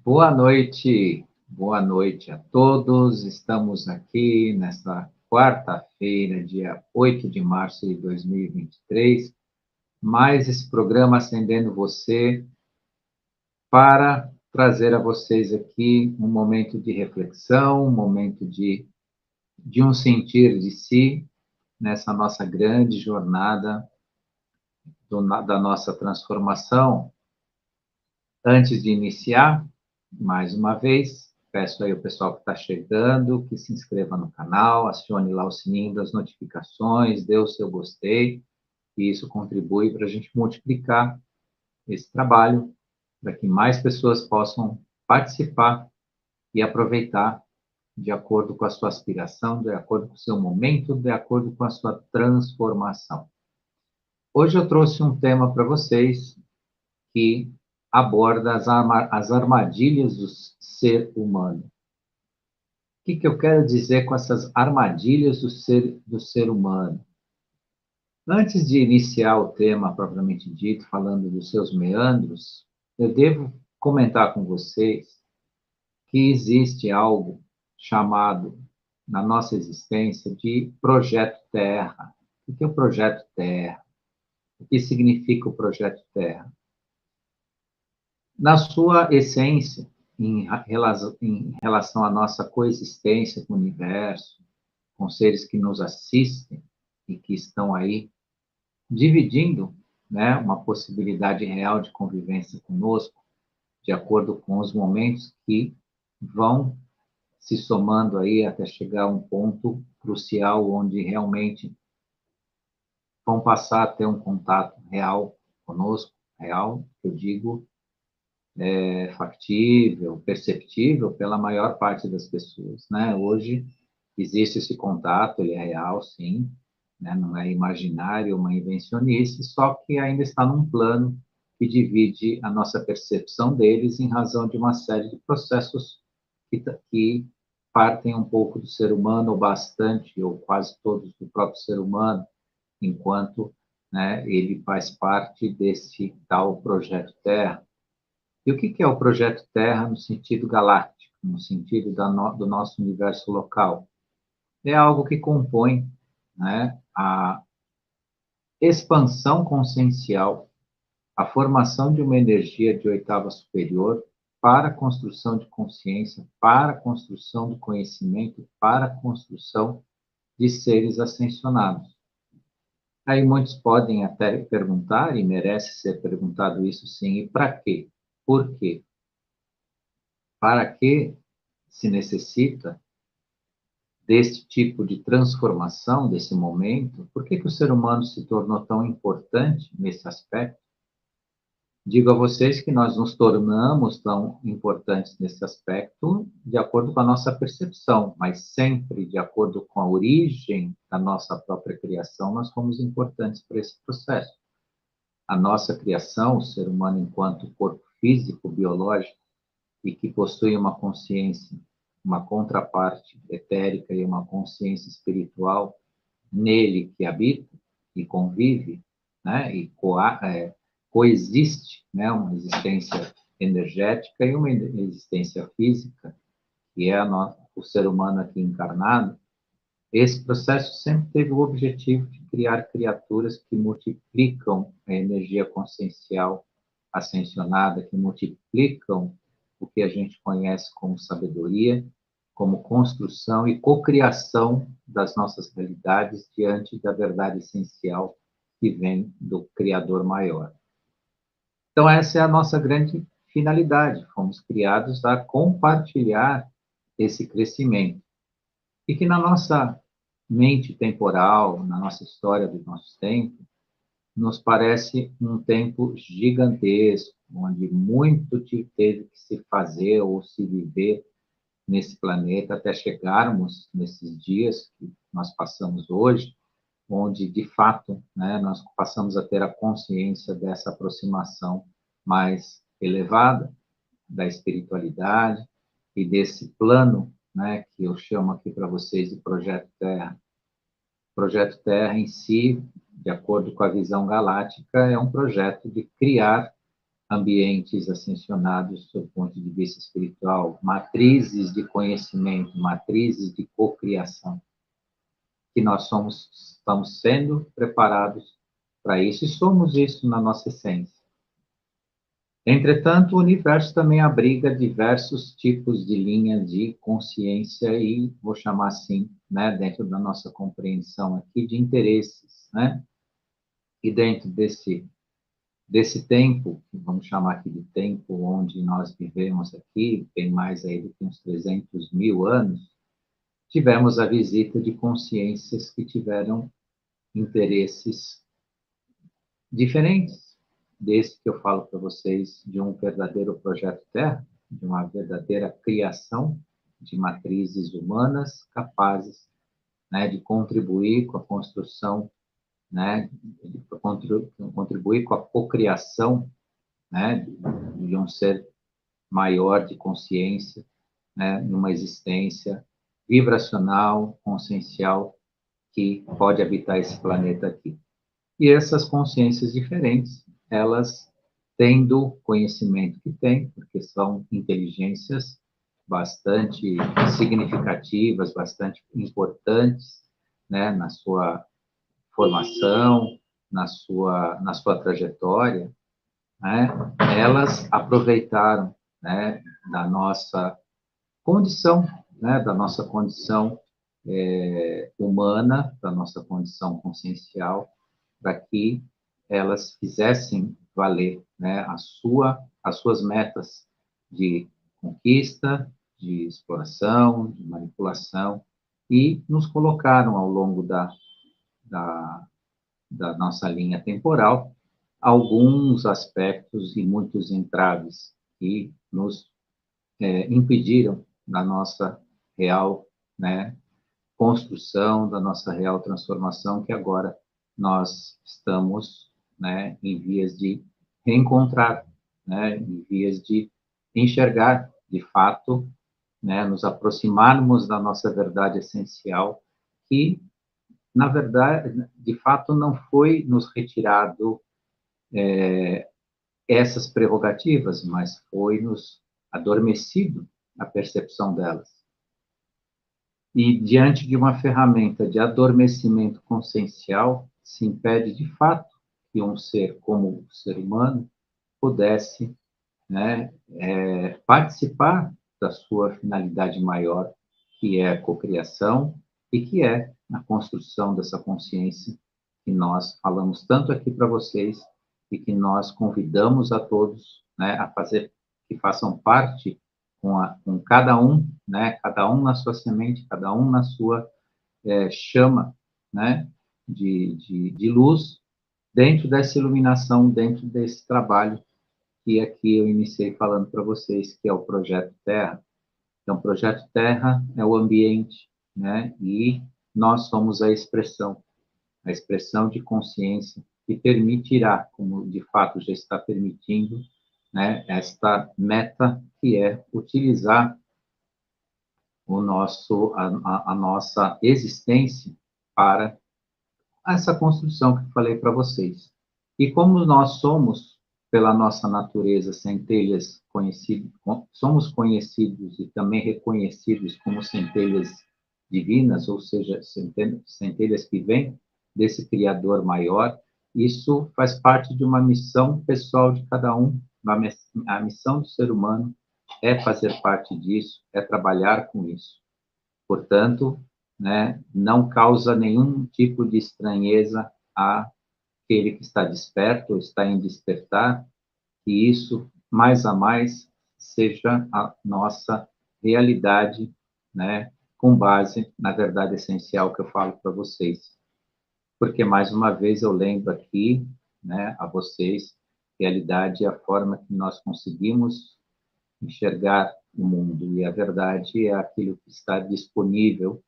boa noite a todos. Estamos aqui nesta quarta-feira, dia 8 de março de 2023, mais esse programa Acendendo Você, para trazer a vocês aqui um momento de reflexão, um momento de um sentir de si, nessa nossa grande jornada da nossa transformação. Antes de iniciar, mais uma vez, peço aí ao pessoal que está chegando, que se inscreva no canal, acione lá o sininho das notificações, dê o seu gostei, e isso contribui para a gente multiplicar esse trabalho, para que mais pessoas possam participar e aproveitar de acordo com a sua aspiração, de acordo com o seu momento, de acordo com a sua transformação. Hoje eu trouxe um tema para vocês que aborda as armadilhas do ser humano. O que eu quero dizer com essas armadilhas do ser humano? Antes de iniciar o tema propriamente dito, falando dos seus meandros, eu devo comentar com vocês que existe algo chamado, na nossa existência, de Projeto Terra. O que é o Projeto Terra? O que significa o Projeto Terra? Na sua essência, em relação à nossa coexistência com o universo, com seres que nos assistem e que estão aí dividindo, né, uma possibilidade real de convivência conosco, de acordo com os momentos que vão se somando aí até chegar a um ponto crucial onde realmente vão passar a ter um contato real conosco, real, eu digo, factível, perceptível pela maior parte das pessoas, né? Hoje existe esse contato, ele é real, sim, né? Não é imaginário, uma invencionice, só que ainda está num plano que divide a nossa percepção deles em razão de uma série de processos que partem um pouco do ser humano, ou bastante, ou quase todos do próprio ser humano, enquanto, né, ele faz parte desse tal projeto Terra. E o que é o Projeto Terra no sentido galáctico, no sentido do nosso universo local? É algo que compõe, né, a expansão consciencial, a formação de uma energia de oitava superior para a construção de consciência, para a construção do conhecimento, para a construção de seres ascensionados. Aí muitos podem até perguntar, e merece ser perguntado isso sim, e para quê? Por quê? Para que se necessita deste tipo de transformação, desse momento? Por que o ser humano se tornou tão importante nesse aspecto? Digo a vocês que nós nos tornamos tão importantes nesse aspecto de acordo com a nossa percepção, mas sempre de acordo com a origem da nossa própria criação, nós fomos importantes para esse processo. A nossa criação, o ser humano enquanto corpo físico, biológico, e que possui uma consciência, uma contraparte etérica e uma consciência espiritual nele que habita e convive, né, e coexiste, né, uma existência energética e uma existência física, que é o ser humano aqui encarnado. Esse processo sempre teve o objetivo de criar criaturas que multiplicam a energia consciencial ascensionada, que multiplicam o que a gente conhece como sabedoria, como construção e cocriação das nossas realidades diante da verdade essencial que vem do Criador maior. Então, essa é a nossa grande finalidade. Fomos criados a compartilhar esse crescimento. E que na nossa mente temporal, na nossa história do nosso tempo, nos parece um tempo gigantesco, onde muito teve que se fazer ou se viver nesse planeta até chegarmos nesses dias que nós passamos hoje, onde, de fato, né, nós passamos a ter a consciência dessa aproximação mais elevada da espiritualidade e desse plano, né, que eu chamo aqui para vocês de Projeto Terra. O Projeto Terra em si, de acordo com a visão galáctica, é um projeto de criar ambientes ascensionados do ponto de vista espiritual, matrizes de conhecimento, matrizes de cocriação, que nós estamos sendo preparados para isso, e somos isso na nossa essência. Entretanto, o universo também abriga diversos tipos de linhas de consciência e, vou chamar assim, né, dentro da nossa compreensão aqui, de interesses, né? E dentro desse tempo, vamos chamar aqui de tempo onde nós vivemos aqui, tem mais aí do que uns 300 mil anos, tivemos a visita de consciências que tiveram interesses diferentes, desde que eu falo para vocês de um verdadeiro projeto Terra, de uma verdadeira criação de matrizes humanas capazes, né, de contribuir com a construção, né, de contribuir com a cocriação, né, de um ser maior de consciência, né, numa existência vibracional, consciencial, que pode habitar esse planeta aqui. E essas consciências diferentes, elas tendo o conhecimento que têm, porque são inteligências bastante significativas, bastante importantes, né, na sua formação, na sua trajetória, né, elas aproveitaram, né, da nossa condição, né, da nossa condição humana, da nossa condição consciencial, para que elas fizessem valer, né, as suas metas de conquista, de exploração, de manipulação, e nos colocaram ao longo da, da nossa linha temporal alguns aspectos e muitos entraves que nos impediram da nossa real, né, construção, da nossa real transformação, que agora nós estamos, né, em vias de reencontrar, né, em vias de enxergar, de fato, né, nos aproximarmos da nossa verdade essencial, que, na verdade, de fato, não foi nos retirado essas prerrogativas, mas foi nos adormecido a percepção delas. E, diante de uma ferramenta de adormecimento consciencial, se impede, de fato, que um ser como o ser humano pudesse, né, participar da sua finalidade maior, que é a cocriação e que é a construção dessa consciência que nós falamos tanto aqui para vocês e que nós convidamos a todos, né, a fazer, que façam parte com cada um, né, cada um na sua semente, cada um na sua chama, né, de luz, dentro dessa iluminação, dentro desse trabalho que aqui eu iniciei falando para vocês, que é o Projeto Terra. Então, o Projeto Terra é o ambiente, né, e nós somos a expressão de consciência que permitirá, como de fato já está permitindo, né, esta meta que é utilizar a nossa existência para essa construção que eu falei para vocês. E como nós somos, pela nossa natureza, centelhas conhecidas, somos conhecidos e também reconhecidos como centelhas divinas, ou seja, centelhas que vêm desse Criador maior, isso faz parte de uma missão pessoal de cada um. A missão do ser humano é fazer parte disso, é trabalhar com isso. Portanto, né, não causa nenhum tipo de estranheza àquele que está desperto ou está em despertar, que isso, mais a mais, seja a nossa realidade, né, com base na verdade essencial que eu falo para vocês. Porque, mais uma vez, eu lembro aqui, né, a vocês, realidade é a forma que nós conseguimos enxergar o mundo, e a verdade é aquilo que está disponível,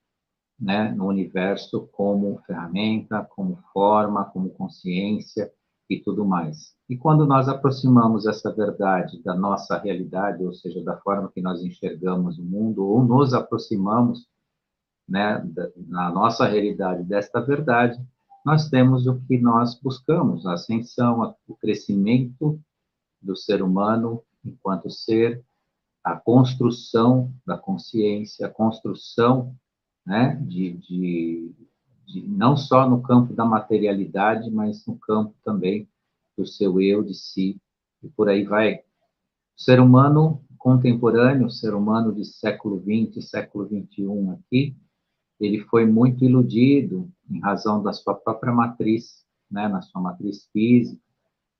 né, no universo como ferramenta, como forma, como consciência e tudo mais. E quando nós aproximamos essa verdade da nossa realidade, ou seja, da forma que nós enxergamos o mundo, ou nos aproximamos, né, na nossa realidade desta verdade, nós temos o que nós buscamos, a ascensão, o crescimento do ser humano enquanto ser, a construção da consciência, a construção, né, não só no campo da materialidade, mas no campo também do seu eu, de si, e por aí vai. O ser humano contemporâneo, o ser humano de século XX, século XXI aqui, ele foi muito iludido em razão da sua própria matriz, né, na sua matriz física,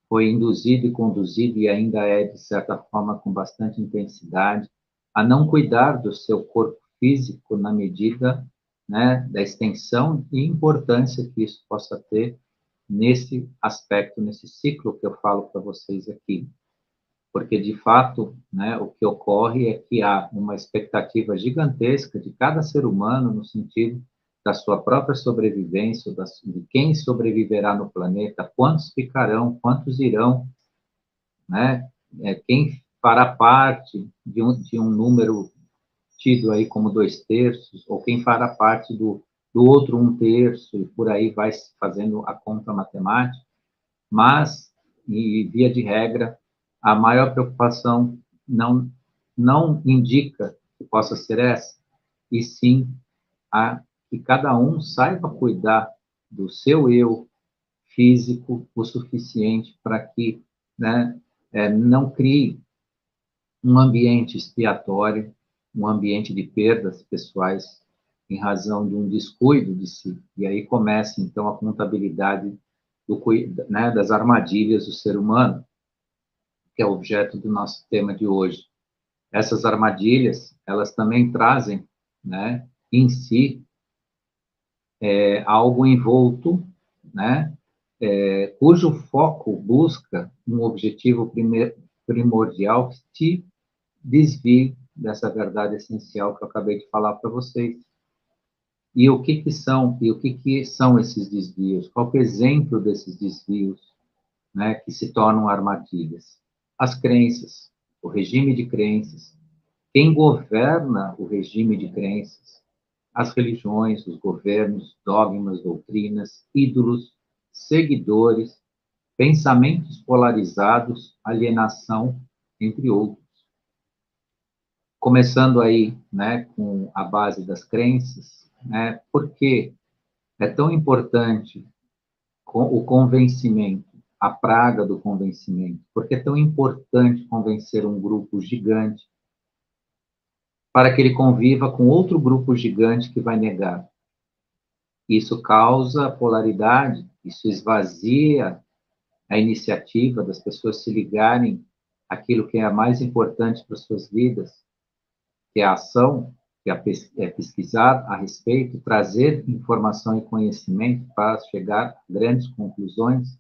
foi induzido e conduzido, e ainda é, de certa forma, com bastante intensidade, a não cuidar do seu corpo físico na medida, né, da extensão e importância que isso possa ter nesse aspecto, nesse ciclo que eu falo para vocês aqui. Porque, de fato, né, o que ocorre é que há uma expectativa gigantesca de cada ser humano no sentido da sua própria sobrevivência, de quem sobreviverá no planeta, quantos ficarão, quantos irão, né? Quem fará parte de um número tido aí como 2/3, ou quem fará parte do outro 1/3, e por aí vai se fazendo a conta matemática, mas, e via de regra, a maior preocupação não indica que possa ser essa, e sim a que cada um saiba cuidar do seu eu físico o suficiente para que, né, não crie um ambiente expiatório, um ambiente de perdas pessoais em razão de um descuido de si. E aí começa, então, a contabilidade né, das armadilhas do ser humano, que é o objeto do nosso tema de hoje. Essas armadilhas, elas também trazem, né, em si, algo envolto, né, cujo foco busca um objetivo primordial que te desvie dessa verdade essencial que eu acabei de falar para vocês. E o que que são esses desvios? Qual é o exemplo desses desvios, né, que se tornam armadilhas? As crenças, o regime de crenças. Quem governa o regime de crenças? As religiões, os governos, dogmas, doutrinas, ídolos, seguidores, pensamentos polarizados, alienação, entre outros. Começando aí, né, com a base das crenças, né, por que é tão importante o convencimento, a praga do convencimento? Por que é tão importante convencer um grupo gigante para que ele conviva com outro grupo gigante que vai negar? Isso causa polaridade, isso esvazia a iniciativa das pessoas se ligarem àquilo que é mais importante para as suas vidas, que é a ação, que é pesquisar a respeito, trazer informação e conhecimento para chegar a grandes conclusões.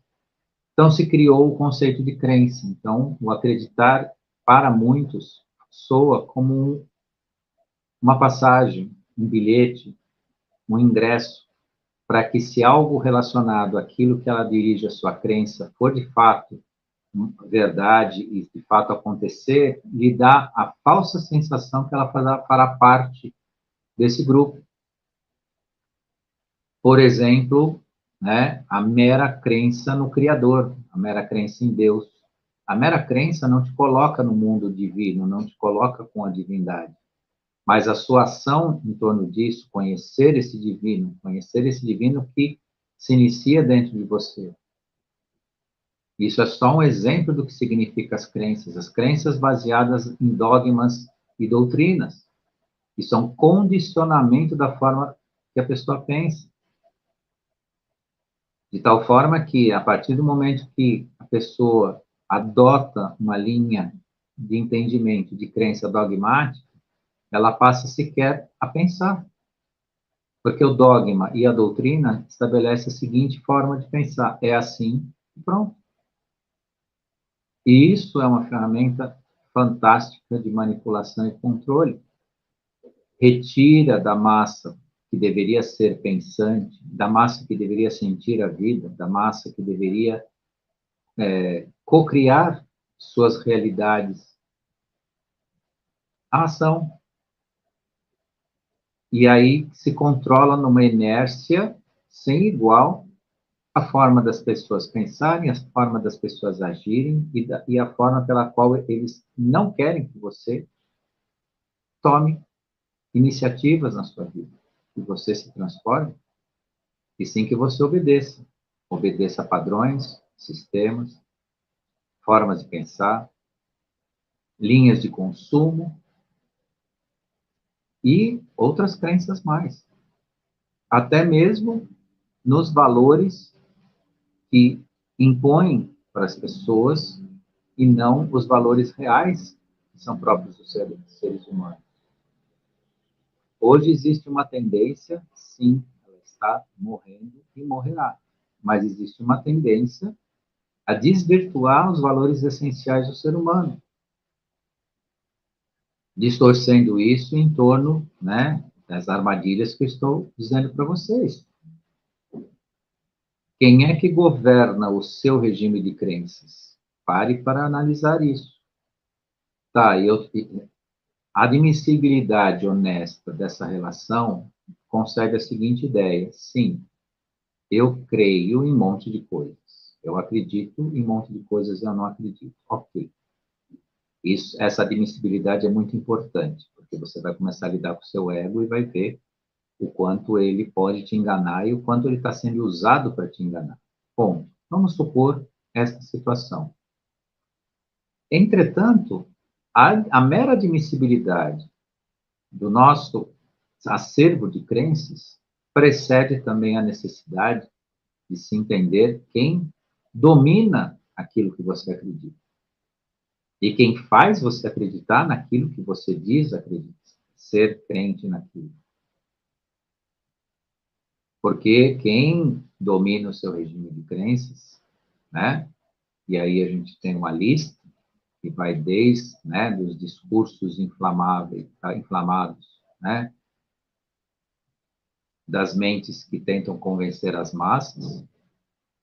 Então, se criou o conceito de crença. Então, o acreditar, para muitos, soa como uma passagem, um bilhete, um ingresso, para que, se algo relacionado àquilo que ela dirige a sua crença for de fato verdade e de fato acontecer, lhe dá a falsa sensação que ela fará parte desse grupo. Por exemplo, né, a mera crença no Criador, a mera crença em Deus. A mera crença não te coloca no mundo divino, não te coloca com a divindade. Mas a sua ação em torno disso, conhecer esse divino que se inicia dentro de você. Isso é só um exemplo do que significa as crenças baseadas em dogmas e doutrinas. Isso é um condicionamento da forma que a pessoa pensa. De tal forma que, a partir do momento que a pessoa adota uma linha de entendimento, de crença dogmática, ela passa sequer a pensar. Porque o dogma e a doutrina estabelecem a seguinte forma de pensar: é assim e pronto. E isso é uma ferramenta fantástica de manipulação e controle. Retira da massa que deveria ser pensante, da massa que deveria sentir a vida, da massa que deveria cocriar suas realidades, a ação. E aí se controla numa inércia sem igual a forma das pessoas pensarem, a forma das pessoas agirem e a forma pela qual eles não querem que você tome iniciativas na sua vida, que você se transforme, e sim que você obedeça. Obedeça a padrões, sistemas, formas de pensar, linhas de consumo e outras crenças mais. Até mesmo nos valores que impõem para as pessoas e não os valores reais que são próprios dos seres humanos. Hoje existe uma tendência, sim, ela está morrendo e morrerá, mas existe uma tendência a desvirtuar os valores essenciais do ser humano, distorcendo isso em torno, né, das armadilhas que eu estou dizendo para vocês. Quem é que governa o seu regime de crenças? Pare para analisar isso. Tá, a admissibilidade honesta dessa relação consegue a seguinte ideia: sim, eu creio em um monte de coisas. Eu acredito em um monte de coisas, eu não acredito. Ok. Essa admissibilidade é muito importante, porque você vai começar a lidar com o seu ego e vai ver o quanto ele pode te enganar e o quanto ele está sendo usado para te enganar. Bom, vamos supor esta situação. Entretanto, a mera admissibilidade do nosso acervo de crenças precede também a necessidade de se entender quem domina aquilo que você acredita. E quem faz você acreditar naquilo que você diz acreditar, ser crente naquilo. Porque quem domina o seu regime de crenças, né? E aí a gente tem uma lista que vai desde, né, dos discursos inflamados, né? Das mentes que tentam convencer as massas,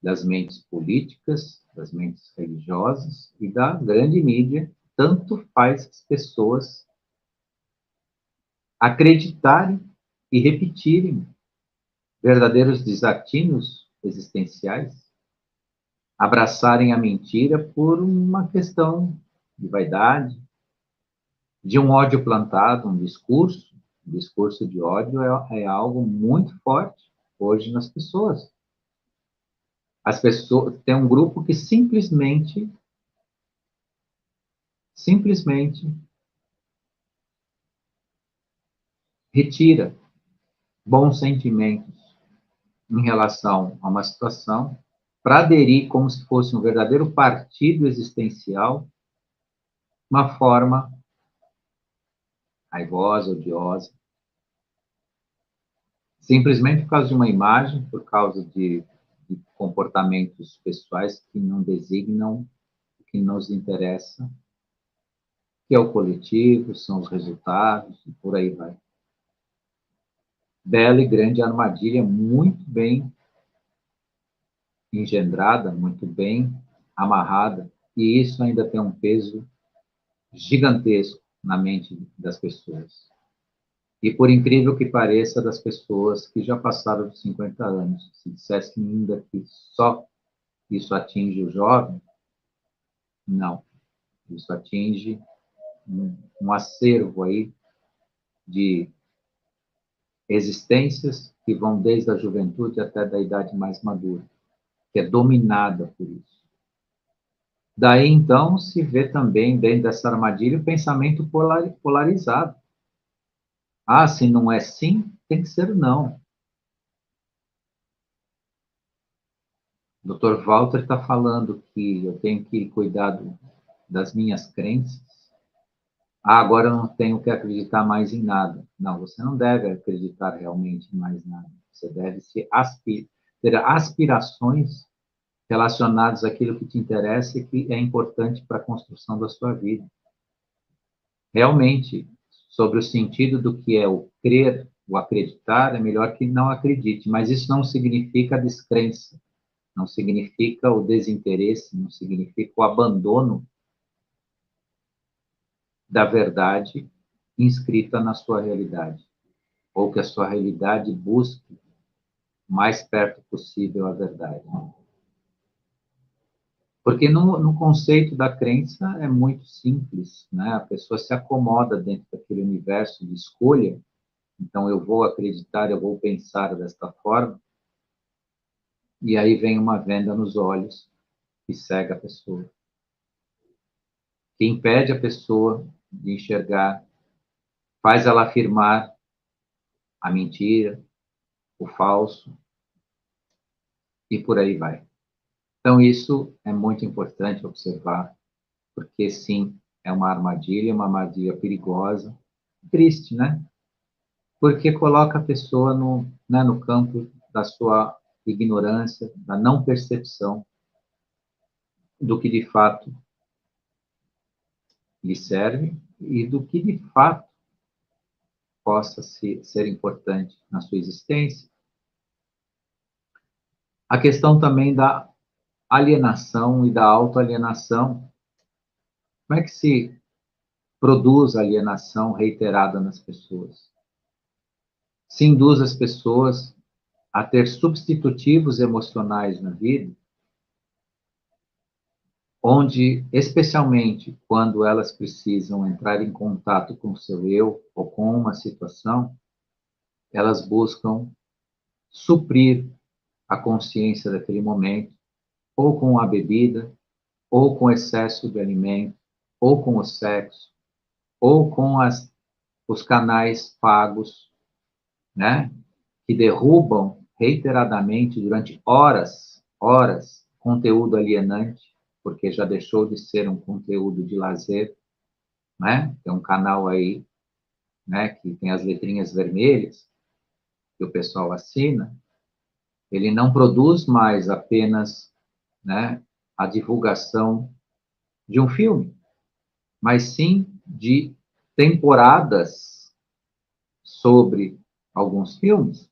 das mentes políticas, das mentes religiosas e da grande mídia, tanto faz as pessoas acreditarem e repetirem verdadeiros desatinos existenciais, abraçarem a mentira por uma questão de vaidade, de um ódio plantado, um discurso de ódio é algo muito forte hoje nas pessoas. As pessoas tem um grupo que simplesmente retira bons sentimentos em relação a uma situação para aderir como se fosse um verdadeiro partido existencial, uma forma raivosa, odiosa, simplesmente por causa de uma imagem, por causa de comportamentos pessoais que não designam o que nos interessa, que é o coletivo, são os resultados, e por aí vai. Bela e grande armadilha, muito bem engendrada, muito bem amarrada, e isso ainda tem um peso gigantesco na mente das pessoas. E por incrível que pareça, das pessoas que já passaram de 50 anos, se dissesse ainda que só isso atinge o jovem, não. Isso atinge um acervo aí de existências que vão desde a juventude até da idade mais madura, que é dominada por isso. Daí, então, se vê também, dentro dessa armadilha, o pensamento polarizado. Ah, se não é sim, tem que ser não. O Dr. Walter está falando que eu tenho que cuidar das minhas crenças. Ah, agora eu não tenho que acreditar mais em nada. Não, você não deve acreditar realmente em mais nada. Você deve ter aspirações relacionadas àquilo que te interessa e que é importante para a construção da sua vida. Realmente, sobre o sentido do que é o crer, o acreditar, é melhor que não acredite, mas isso não significa descrença, não significa o desinteresse, não significa o abandono da verdade inscrita na sua realidade, ou que a sua realidade busque mais perto possível à verdade. Porque no conceito da crença é muito simples, né? A pessoa se acomoda dentro daquele universo de escolha. Então, eu vou acreditar, eu vou pensar desta forma, e aí vem uma venda nos olhos que cega a pessoa, que impede a pessoa de enxergar, faz ela afirmar a mentira, o falso, e por aí vai. Então, isso é muito importante observar, porque sim, é uma armadilha perigosa, triste, né? Porque coloca a pessoa no campo da sua ignorância, da não percepção do que de fato lhe serve e do que de fato possa ser importante na sua existência. A questão também da alienação e da autoalienação. Como é que se produz alienação reiterada nas pessoas? Se induz as pessoas a ter substitutivos emocionais na vida, onde, especialmente quando elas precisam entrar em contato com o seu eu ou com uma situação, elas buscam suprir a consciência daquele momento, ou com a bebida, ou com excesso de alimento, ou com o sexo, ou com os canais pagos, né? Que derrubam reiteradamente durante horas, conteúdo alienante, porque já deixou de ser um conteúdo de lazer, né? Tem um canal aí, né, que tem as letrinhas vermelhas, que o pessoal assina, ele não produz mais apenas, né, a divulgação de um filme, mas sim de temporadas sobre alguns filmes.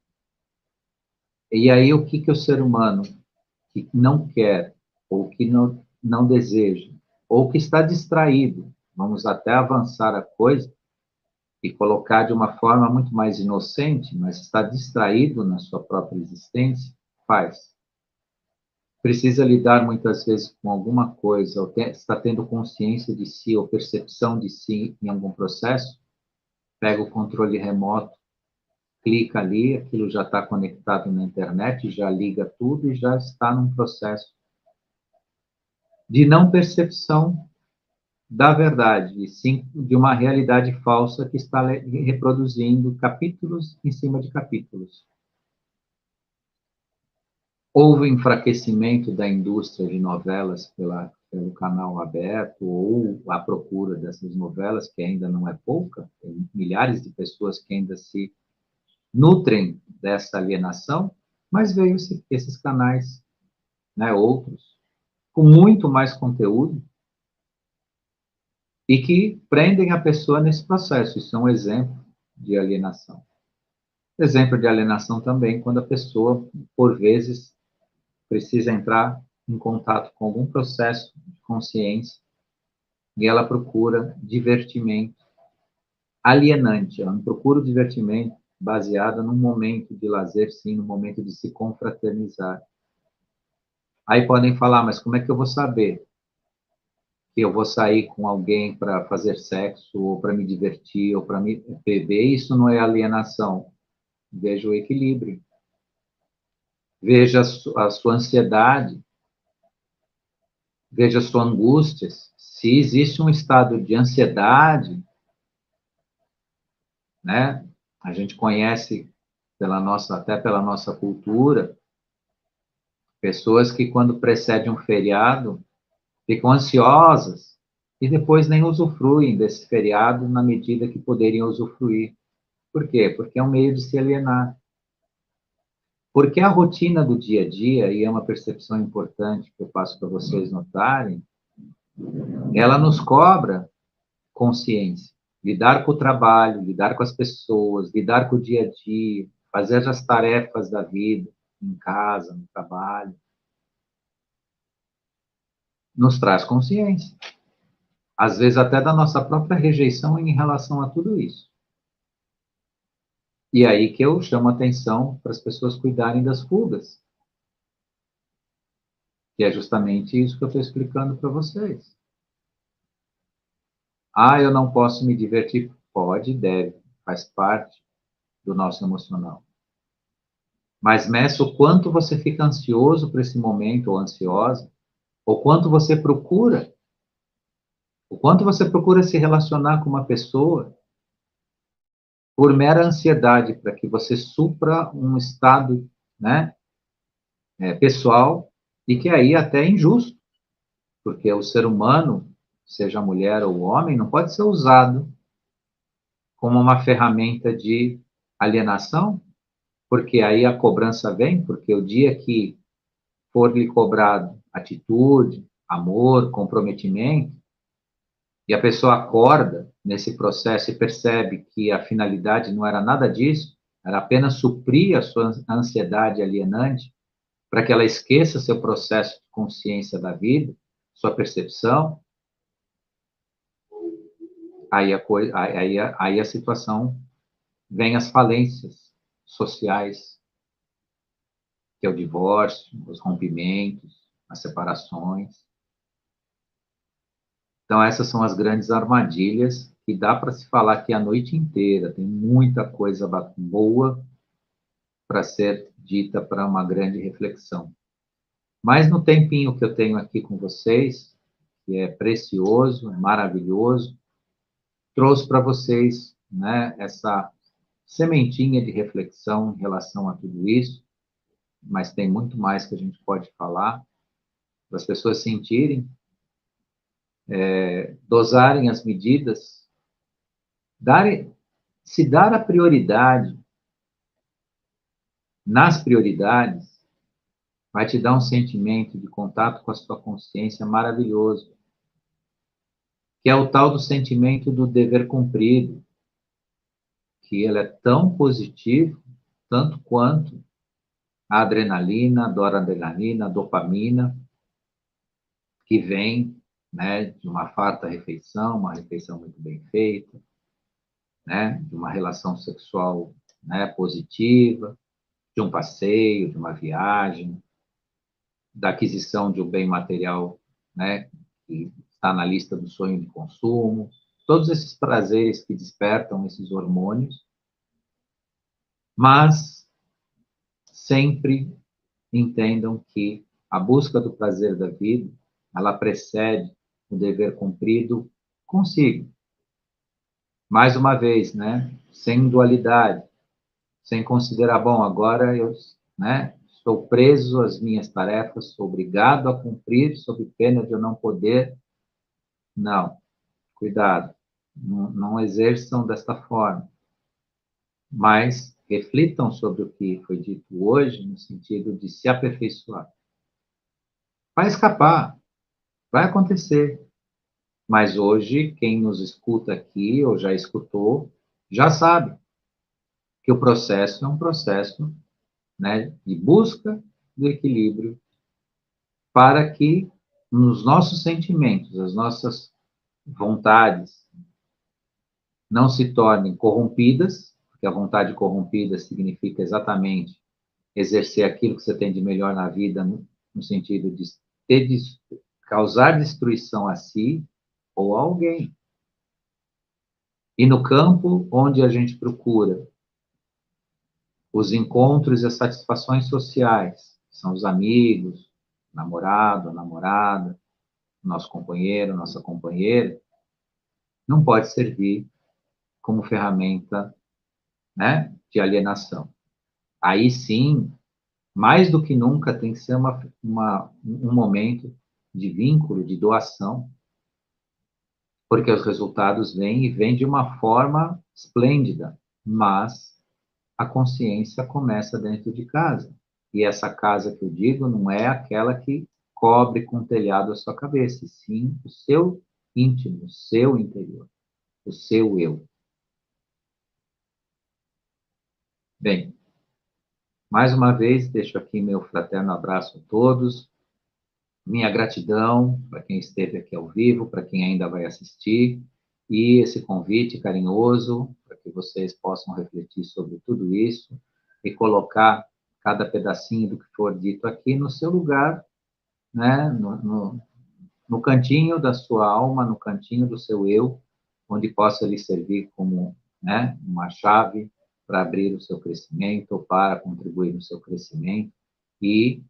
E aí o que o ser humano que não quer, ou que não deseja, ou que está distraído, vamos até avançar a coisa e colocar de uma forma muito mais inocente, mas está distraído na sua própria existência, faz. Precisa lidar muitas vezes com alguma coisa, ou está tendo consciência de si, ou percepção de si em algum processo, pega o controle remoto, clica ali, aquilo já está conectado na internet, já liga tudo e já está num processo de não percepção da verdade, e sim de uma realidade falsa que está reproduzindo capítulos em cima de capítulos. Houve enfraquecimento da indústria de novelas pelo canal aberto, ou a procura dessas novelas, que ainda não é pouca, tem milhares de pessoas que ainda se nutrem dessa alienação, mas veio esses canais, né, outros, com muito mais conteúdo, e que prendem a pessoa nesse processo. Isso é um exemplo de alienação. Exemplo de alienação também quando a pessoa, por vezes, precisa entrar em contato com algum processo de consciência e ela procura divertimento alienante. Ela não procura o divertimento baseado num momento de lazer, sim, no momento de se confraternizar. Aí podem falar, mas como é que eu vou saber que eu vou sair com alguém para fazer sexo, ou para me divertir, ou para me beber? Isso não é alienação. Veja o equilíbrio. Veja a sua ansiedade, veja a sua angústia. Se existe um estado de ansiedade, né? A gente conhece até pela nossa cultura, pessoas que quando precede um feriado ficam ansiosas e depois nem usufruem desse feriado na medida que poderiam usufruir. Por quê? Porque é um meio de se alienar. Porque a rotina do dia a dia, e é uma percepção importante que eu passo para vocês notarem, ela nos cobra consciência. Lidar com o trabalho, lidar com as pessoas, lidar com o dia a dia, fazer as tarefas da vida, em casa, no trabalho, nos traz consciência. Às vezes até da nossa própria rejeição em relação a tudo isso. E aí que eu chamo a atenção para as pessoas cuidarem das fugas, que é justamente isso que eu estou explicando para vocês. Ah, eu não posso me divertir? Pode, deve, faz parte do nosso emocional. Mas meça o quanto você fica ansioso para esse momento, ou ansiosa, o quanto você procura, o quanto você procura se relacionar com uma pessoa por mera ansiedade, para que você supra um estado, né, pessoal, e que aí até é injusto, porque o ser humano, seja a mulher ou o homem, não pode ser usado como uma ferramenta de alienação, porque aí a cobrança vem, porque o dia que for lhe cobrado atitude, amor, comprometimento, e a pessoa acorda nesse processo e percebe que a finalidade não era nada disso, era apenas suprir a sua ansiedade alienante, para que ela esqueça seu processo de consciência da vida, sua percepção, aí a situação vem as falências sociais, que é o divórcio, os rompimentos, as separações. Então, essas são as grandes armadilhas que dá para se falar aqui a noite inteira. Tem muita coisa boa para ser dita para uma grande reflexão. Mas no tempinho que eu tenho aqui com vocês, que é precioso, é maravilhoso, trouxe para vocês, né, essa sementinha de reflexão em relação a tudo isso, mas tem muito mais que a gente pode falar, para as pessoas sentirem, dosarem as medidas, darem, se dar a prioridade nas prioridades, vai te dar um sentimento de contato com a sua consciência maravilhoso, que é o tal do sentimento do dever cumprido, que ele é tão positivo, tanto quanto a adrenalina, a noradrenalina, a dopamina, que vem, né, de uma farta refeição, uma refeição muito bem feita, né, de uma relação sexual, né, positiva, de um passeio, de uma viagem, da aquisição de um bem material, né, que está na lista do sonho de consumo, todos esses prazeres que despertam esses hormônios, mas sempre entendam que a busca do prazer da vida, ela precede o dever cumprido consigo. Mais uma vez, né, sem dualidade, sem considerar, bom, agora eu, né, estou preso às minhas tarefas, sou obrigado a cumprir sob pena de eu não poder. Não, cuidado, não exerçam desta forma, mas reflitam sobre o que foi dito hoje, no sentido de se aperfeiçoar. Vai escapar, vai acontecer, mas hoje, quem nos escuta aqui, ou já escutou, já sabe que o processo é um processo, né, de busca do equilíbrio para que nos nossos sentimentos, as nossas vontades não se tornem corrompidas, porque a vontade corrompida significa exatamente exercer aquilo que você tem de melhor na vida, no sentido de ter, causar destruição a si ou a alguém. E no campo onde a gente procura os encontros e as satisfações sociais, são os amigos, namorado, namorada, nosso companheiro, nossa companheira, não pode servir como ferramenta, né, de alienação. Aí sim, mais do que nunca, tem que ser um momento de vínculo, de doação, porque os resultados vêm e vêm de uma forma esplêndida, mas a consciência começa dentro de casa. E essa casa que eu digo não é aquela que cobre com o telhado a sua cabeça, e sim o seu íntimo, o seu interior, o seu eu. Bem, mais uma vez, deixo aqui meu fraterno abraço a todos, minha gratidão para quem esteve aqui ao vivo, para quem ainda vai assistir, e esse convite carinhoso para que vocês possam refletir sobre tudo isso e colocar cada pedacinho do que for dito aqui no seu lugar, né, no cantinho da sua alma, no cantinho do seu eu, onde possa lhe servir como, né, uma chave para abrir o seu crescimento, ou para contribuir no seu crescimento. E,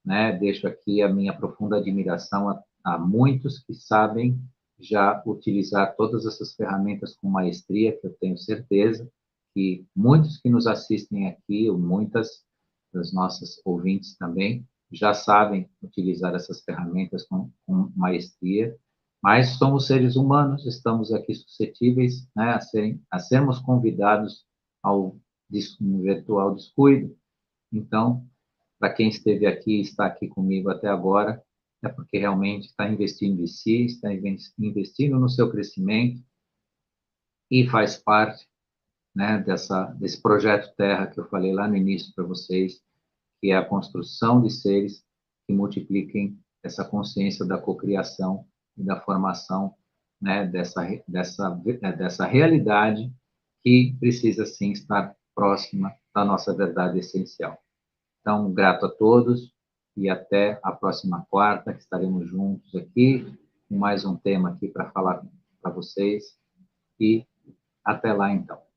né, deixo aqui a minha profunda admiração a muitos que sabem já utilizar todas essas ferramentas com maestria, que eu tenho certeza que muitos que nos assistem aqui, ou muitas das nossas ouvintes também, já sabem utilizar essas ferramentas com maestria, mas somos seres humanos, estamos aqui suscetíveis, né, a sermos convidados ao um virtual descuido. Então, para quem esteve aqui e está aqui comigo até agora, é porque realmente está investindo em si, está investindo no seu crescimento e faz parte, né, desse projeto Terra que eu falei lá no início para vocês, que é a construção de seres que multipliquem essa consciência da cocriação e da formação, né, dessa realidade que precisa, sim, estar próxima da nossa verdade essencial. Então, grato a todos e até a próxima quarta, que estaremos juntos aqui, com mais um tema aqui para falar para vocês. E até lá, então.